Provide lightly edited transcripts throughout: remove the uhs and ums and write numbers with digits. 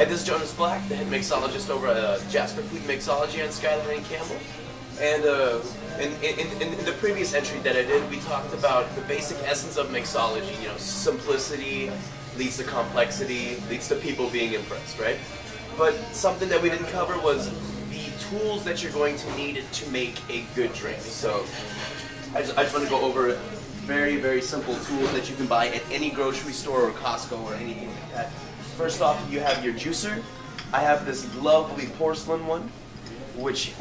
this is Jonas Black, the head mixologist over at Jasper Food Mixology on Skyline and Campbell. And in the previous entry that I did, we talked about the basic essence of mixology. You know, simplicity leads to complexity, leads to people being impressed, right? But something that we didn't cover was the tools that you're going to need to make a good drink. So I just want to go over very, very simple tools that you can buy at any grocery store or Costco or anything like that. First off, you have your juicer. I have this lovely porcelain one, which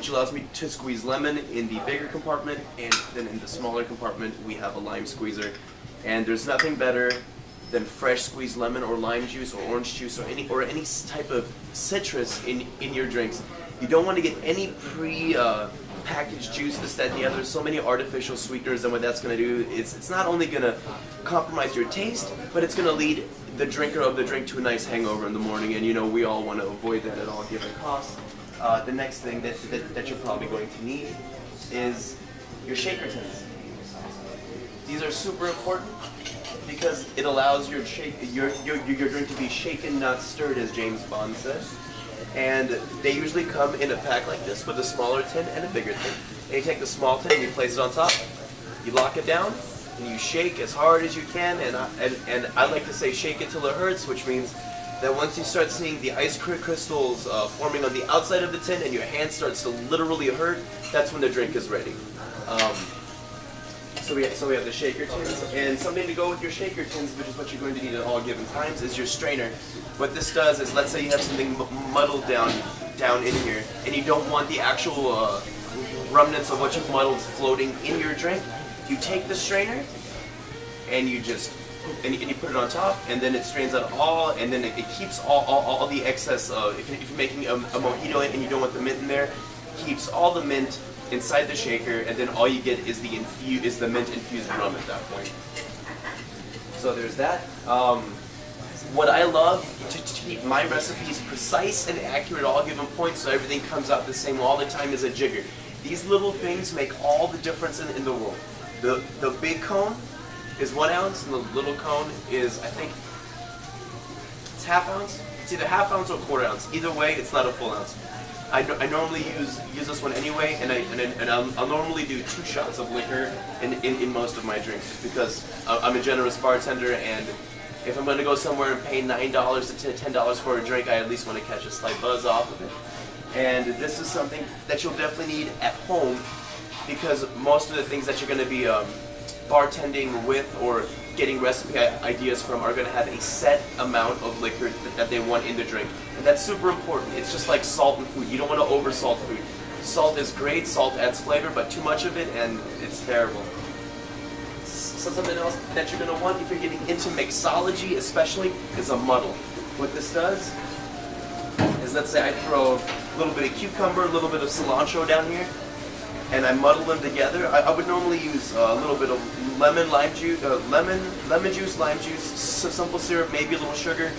allows me to squeeze lemon in the bigger compartment, and then in the smaller compartment we have a lime squeezer. And there's nothing better than fresh squeezed lemon or lime juice or orange juice or any type of citrus in your drinks. You don't want to get any packaged juice, this, that, and the other. There's so many artificial sweeteners, and what that's going to do is it's not only going to compromise your taste, but it's going to lead the drinker of the drink to a nice hangover in the morning, and you know we all want to avoid that at all given costs. The next thing that you're probably going to need is your shaker tins. These are super important because it allows your drink to be shaken, not stirred, as James Bond said. And they usually come in a pack like this with a smaller tin and a bigger tin. And you take the small tin and you place it on top, you lock it down, and you shake as hard as you can. And I like to say shake it till it hurts, which means that once you start seeing the ice crystals forming on the outside of the tin and your hand starts to literally hurt, that's when the drink is ready. So we have the shaker tins, and something to go with your shaker tins, which is what you're going to need at all given times, is your strainer. What this does is, let's say you have something muddled down in here, and you don't want the actual remnants of what you've muddled floating in your drink. You take the strainer, and you just you put it on top, and then it strains out all, and then it keeps all the excess. If you're making a mojito and you don't want the mint in there, keeps all the mint inside the shaker, and then all you get is the mint infused rum at that point. So there's that. What I love to keep my recipes precise and accurate at all given points, so everything comes out the same all the time, is a jigger. These little things make all the difference in the world. The big cone is 1 ounce, and the little cone is, I think, it's ½ ounce. It's either ½ ounce or 1/4 ounce. Either way, it's not a full ounce. I normally use this one anyway, and I'll normally do 2 shots of liquor in most of my drinks, just because I'm a generous bartender, and if I'm going to go somewhere and pay $9 to $10 for a drink, I at least want to catch a slight buzz off of it. And this is something that you'll definitely need at home, because most of the things that you're going to be bartending with or getting recipe ideas from are going to have a set amount of liquor that they want in the drink. And that's super important. It's just like salt in food. You don't want to over-salt food. Salt is great, salt adds flavor, but too much of it and it's terrible. So something else that you're going to want if you're getting into mixology especially is a muddle. What this does is, let's say I throw a little bit of cucumber, a little bit of cilantro down here, and I muddle them together. I would normally use a little bit of lemon juice, lime juice, simple syrup, maybe a little sugar,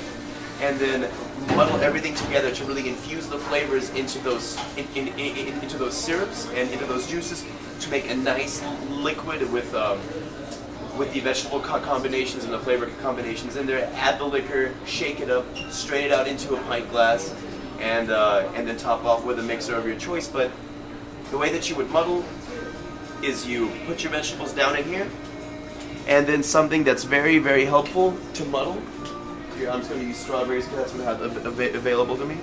and then muddle everything together to really infuse the flavors into those into those syrups and into those juices to make a nice liquid with the vegetable combinations and the flavor combinations in there. Add the liquor, shake it up, strain it out into a pint glass, and then top off with a mixer of your choice. But the way that you would muddle is you put your vegetables down in here, and then something that's very, very helpful to muddle. Here, I'm just going to use strawberries because that's what I have available to me.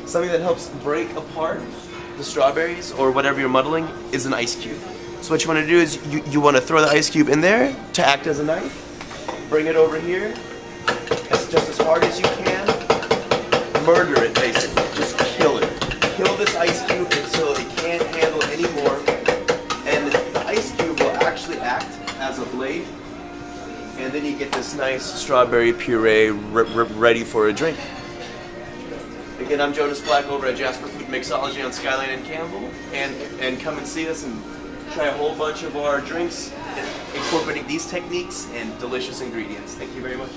Something that helps break apart the strawberries or whatever you're muddling is an ice cube. So what you want to do is you want to throw the ice cube in there to act as a knife. Bring it over here, just as hard as you can. Murder it, basically. Just kill it. Kill this ice cube until it can't handle anymore. And the ice cube will actually act as a blade. And then you get this nice strawberry puree ready for a drink. Again, I'm Jonas Black over at Jasper Food Mixology on Skyline and Campbell. And come and see us and try a whole bunch of our drinks incorporating these techniques and delicious ingredients. Thank you very much.